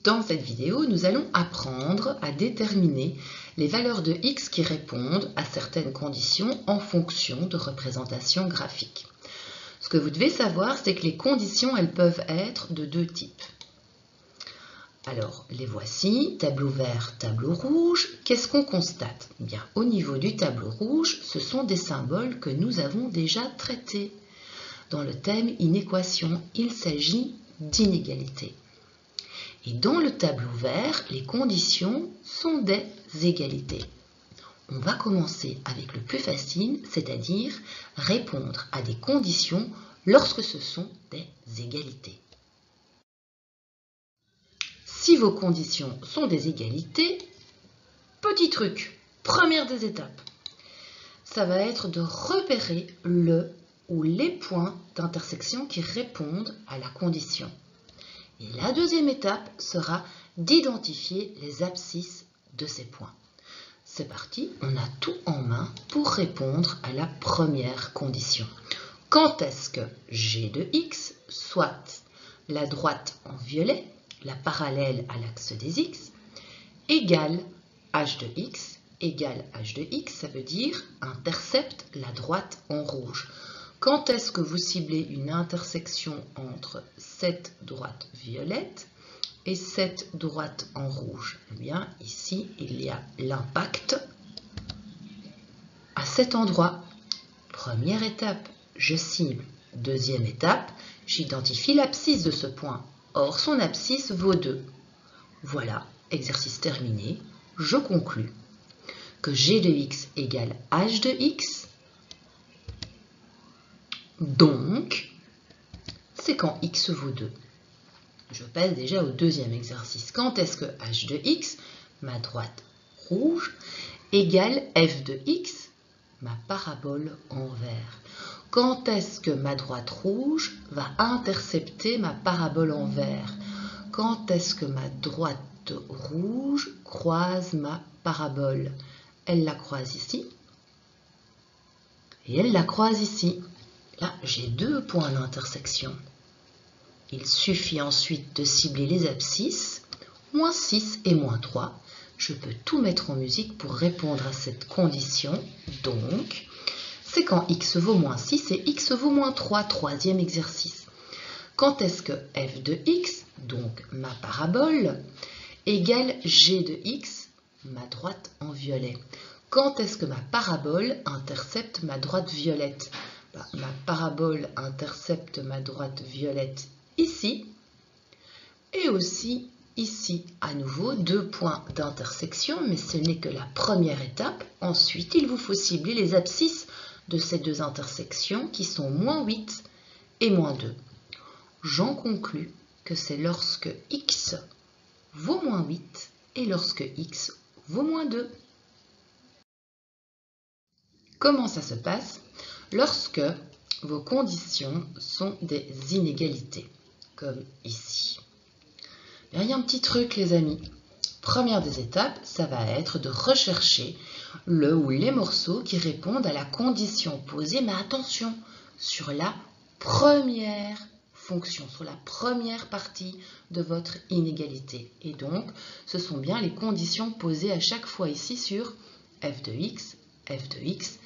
Dans cette vidéo, nous allons apprendre à déterminer les valeurs de x qui répondent à certaines conditions en fonction de représentations graphiques. Ce que vous devez savoir, c'est que les conditions, elles peuvent être de deux types. Alors, les voici, tableau vert, tableau rouge. Qu'est-ce qu'on constate? Bien, au niveau du tableau rouge, ce sont des symboles que nous avons déjà traités. Dans le thème inéquation, il s'agit d'inégalité. Et dans le tableau vert, les conditions sont des égalités. On va commencer avec le plus facile, c'est-à-dire répondre à des conditions lorsque ce sont des égalités. Si vos conditions sont des égalités, petit truc, première des étapes, ça va être de repérer le ou les points d'intersection qui répondent à la condition. Et la deuxième étape sera d'identifier les abscisses de ces points. C'est parti, on a tout en main pour répondre à la première condition. Quand est-ce que g de x, soit la droite en violet, la parallèle à l'axe des x, égale h de x, égale h de x, ça veut dire intercepte la droite en rouge. Quand est-ce que vous ciblez une intersection entre cette droite violette et cette droite en rouge? Eh bien, ici, il y a l'impact à cet endroit. Première étape, je cible. Deuxième étape, j'identifie l'abscisse de ce point. Or, son abscisse vaut 2. Voilà, exercice terminé. Je conclus que g de x égale h de x. Donc, c'est quand x vaut 2. Je passe déjà au deuxième exercice. Quand est-ce que h de x, ma droite rouge, égale f de x, ma parabole en vert? Quand est-ce que ma droite rouge va intercepter ma parabole en vert? Quand est-ce que ma droite rouge croise ma parabole? Elle la croise ici et elle la croise ici. Là, j'ai deux points d'intersection. Il suffit ensuite de cibler les abscisses, moins 6 et moins 3. Je peux tout mettre en musique pour répondre à cette condition. Donc, c'est quand x vaut moins 6 et x vaut moins 3, troisième exercice. Quand est-ce que f de x, donc ma parabole, égale g de x, ma droite en violet? Quand est-ce que ma parabole intercepte ma droite violette? Ma parabole intercepte ma droite violette ici et aussi ici. À nouveau, deux points d'intersection, mais ce n'est que la première étape. Ensuite, il vous faut cibler les abscisses de ces deux intersections qui sont moins 8 et moins 2. J'en conclus que c'est lorsque x vaut moins 8 et lorsque x vaut moins 2. Comment ça se passe lorsque vos conditions sont des inégalités, comme ici? Il y a un petit truc, les amis. Première des étapes, ça va être de rechercher le ou les morceaux qui répondent à la condition posée, mais attention, sur la première fonction, sur la première partie de votre inégalité. Et donc, ce sont bien les conditions posées à chaque fois ici sur f de x, h de x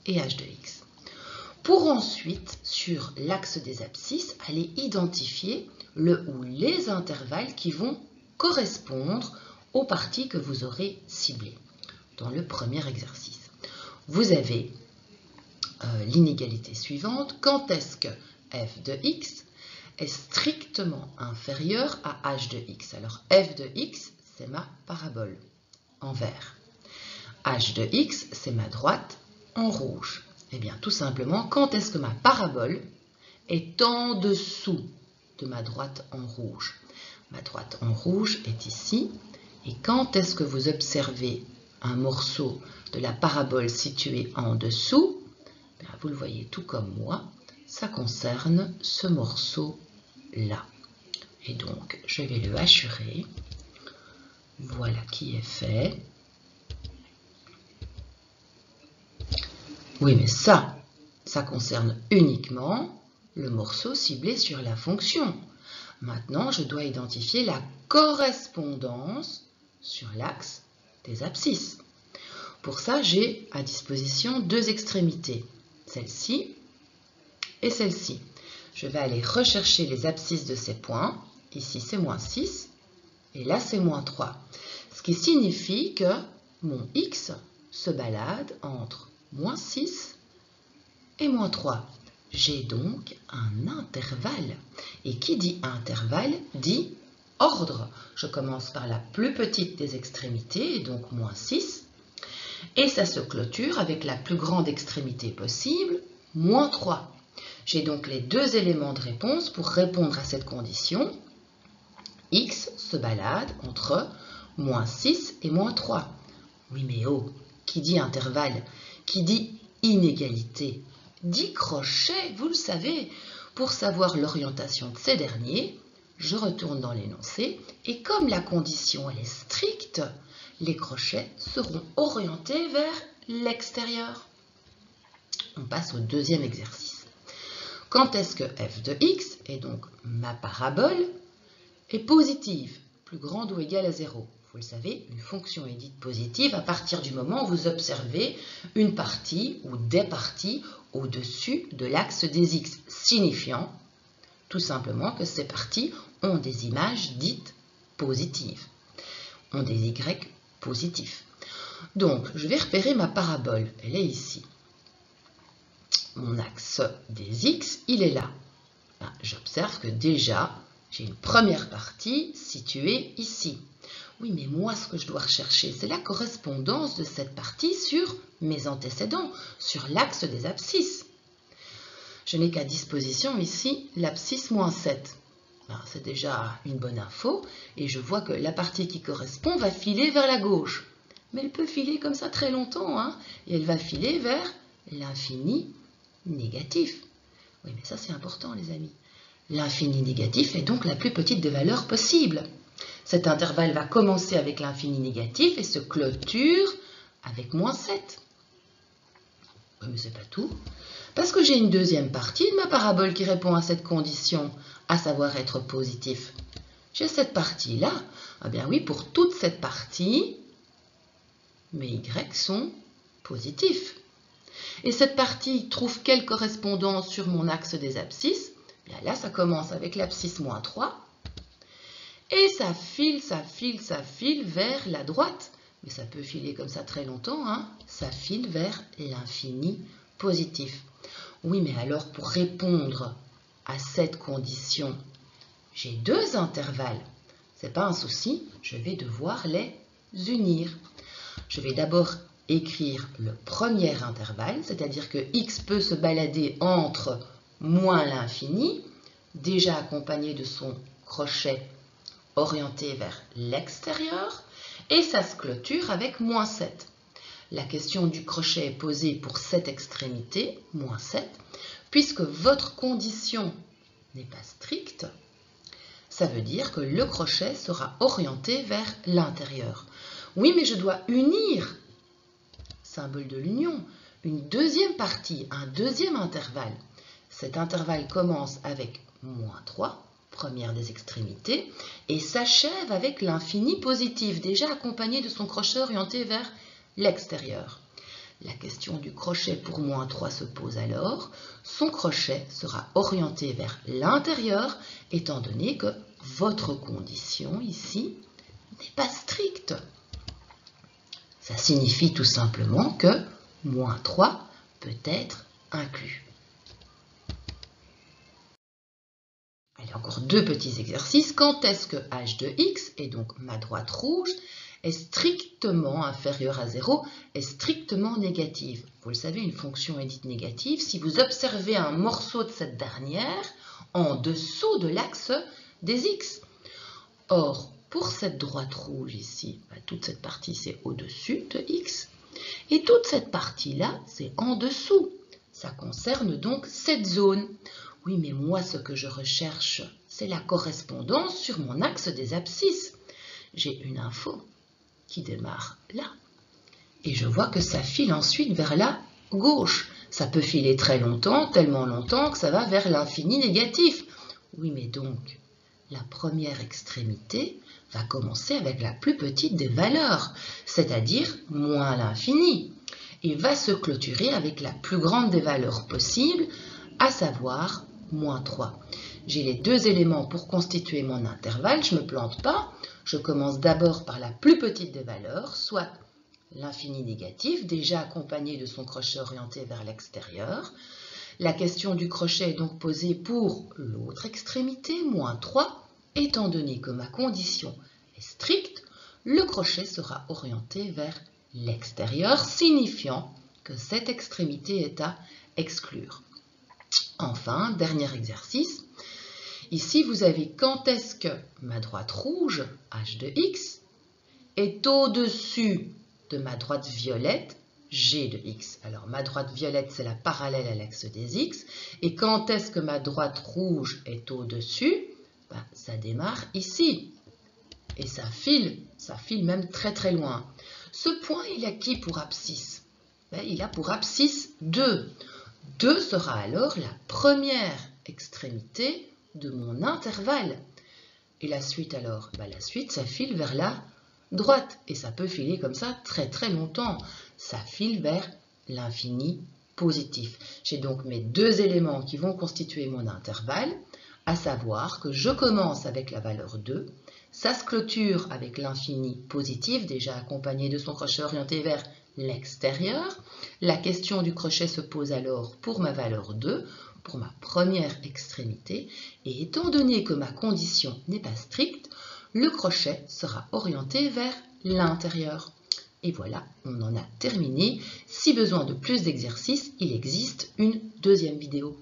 et h de x. Pour ensuite, sur l'axe des abscisses, aller identifier le ou les intervalles qui vont correspondre aux parties que vous aurez ciblées. Dans le premier exercice, vous avez l'inégalité suivante. Quand est-ce que f de x est strictement inférieur à h de x? Alors, f de x, c'est ma parabole en vert. h de x, c'est ma droite en rouge. Eh bien, tout simplement, quand est-ce que ma parabole est en dessous de ma droite en rouge? Ma droite en rouge est ici. Et quand est-ce que vous observez un morceau de la parabole situé en dessous? Bien, vous le voyez tout comme moi, ça concerne ce morceau-là. Et donc, je vais le hachurer. Voilà qui est fait. Oui, mais ça concerne uniquement le morceau ciblé sur la fonction. Maintenant, je dois identifier la correspondance sur l'axe des abscisses. Pour ça, j'ai à disposition deux extrémités, celle-ci et celle-ci. Je vais aller rechercher les abscisses de ces points. Ici, c'est moins 6 et là, c'est moins 3. Ce qui signifie que mon x se balade entre moins 6 et moins 3. J'ai donc un intervalle. Et qui dit intervalle dit ordre. Je commence par la plus petite des extrémités, donc moins 6. Et ça se clôture avec la plus grande extrémité possible, moins 3. J'ai donc les deux éléments de réponse pour répondre à cette condition. X se balade entre moins 6 et moins 3. Oui, mais oh, qui dit intervalle, qui dit inégalité, dit crochet, vous le savez. Pour savoir l'orientation de ces derniers, je retourne dans l'énoncé et comme la condition elle est stricte, les crochets seront orientés vers l'extérieur. On passe au deuxième exercice. Quand est-ce que f de x, et donc ma parabole, est positive, plus grande ou égale à 0? Vous le savez, une fonction est dite positive à partir du moment où vous observez une partie ou des parties au-dessus de l'axe des x, signifiant tout simplement que ces parties ont des images dites positives, ont des y positifs. Donc, je vais repérer ma parabole, elle est ici. Mon axe des x, il est là. J'observe que déjà, j'ai une première partie située ici. Oui, mais moi, ce que je dois rechercher, c'est la correspondance de cette partie sur mes antécédents, sur l'axe des abscisses. Je n'ai qu'à disposition ici l'abscisse moins 7. C'est déjà une bonne info, et je vois que la partie qui correspond va filer vers la gauche. Mais elle peut filer comme ça très longtemps, hein, et elle va filer vers l'infini négatif. Oui, mais ça c'est important, les amis. L'infini négatif est donc la plus petite des valeurs possibles. Cet intervalle va commencer avec l'infini négatif et se clôture avec moins 7. Oui, mais c'est pas tout. Parce que j'ai une deuxième partie de ma parabole qui répond à cette condition, à savoir être positif. J'ai cette partie-là. Ah bien oui, pour toute cette partie, mes y sont positifs. Et cette partie trouve quelle correspondance sur mon axe des abscisses? Bien là, ça commence avec l'abscisse moins 3. Et ça file vers la droite. Mais ça peut filer comme ça très longtemps, hein. Ça file vers l'infini positif. Oui, mais alors pour répondre à cette condition, j'ai deux intervalles. Ce n'est pas un souci, je vais devoir les unir. Je vais d'abord écrire le premier intervalle, c'est-à-dire que x peut se balader entre moins l'infini, déjà accompagné de son crochet orienté vers l'extérieur, et ça se clôture avec moins 7. La question du crochet est posée pour cette extrémité, moins 7, puisque votre condition n'est pas stricte, ça veut dire que le crochet sera orienté vers l'intérieur. Oui, mais je dois unir, symbole de l'union, une deuxième partie, un deuxième intervalle. Cet intervalle commence avec moins 3, première des extrémités, et s'achève avec l'infini positif, déjà accompagné de son crochet orienté vers l'extérieur. La question du crochet pour moins 3 se pose alors. Son crochet sera orienté vers l'intérieur, étant donné que votre condition ici n'est pas stricte. Ça signifie tout simplement que moins 3 peut être inclus. Allez, encore deux petits exercices. Quand est-ce que h de x, et donc ma droite rouge, est strictement inférieure à 0, est strictement négative? Vous le savez, une fonction est dite négative si vous observez un morceau de cette dernière en dessous de l'axe des x. Or, pour cette droite rouge ici, toute cette partie c'est au-dessus de x, et toute cette partie-là c'est en dessous. Ça concerne donc cette zone. Oui, mais moi ce que je recherche, c'est la correspondance sur mon axe des abscisses. J'ai une info qui démarre là. Et je vois que ça file ensuite vers la gauche. Ça peut filer très longtemps, tellement longtemps que ça va vers l'infini négatif. Oui, mais donc, la première extrémité va commencer avec la plus petite des valeurs, c'est-à-dire moins l'infini, et va se clôturer avec la plus grande des valeurs possibles, à savoir moins 3. J'ai les deux éléments pour constituer mon intervalle, je ne me plante pas. Je commence d'abord par la plus petite des valeurs, soit l'infini négatif, déjà accompagné de son crochet orienté vers l'extérieur. La question du crochet est donc posée pour l'autre extrémité, moins 3. Étant donné que ma condition est stricte, le crochet sera orienté vers l'extérieur, signifiant que cette extrémité est à exclure. Enfin, dernier exercice. Ici, vous avez quand est-ce que ma droite rouge, h de x, est au-dessus de ma droite violette, g de x. Alors, ma droite violette, c'est la parallèle à l'axe des x. Et quand est-ce que ma droite rouge est au-dessus? Ça démarre ici. Et ça file même très très loin. Ce point, il a qui pour abscisse? Il a pour abscisse 2. 2 sera alors la première extrémité de mon intervalle. Et la suite alors? La suite, ça file vers la droite. Et ça peut filer comme ça très très longtemps. Ça file vers l'infini positif. J'ai donc mes deux éléments qui vont constituer mon intervalle, à savoir que je commence avec la valeur 2, ça se clôture avec l'infini positif, déjà accompagné de son crochet orienté vers l'extérieur. La question du crochet se pose alors pour ma valeur 2, pour ma première extrémité, et étant donné que ma condition n'est pas stricte, le crochet sera orienté vers l'intérieur. Et voilà, on en a terminé. Si besoin de plus d'exercices, il existe une deuxième vidéo.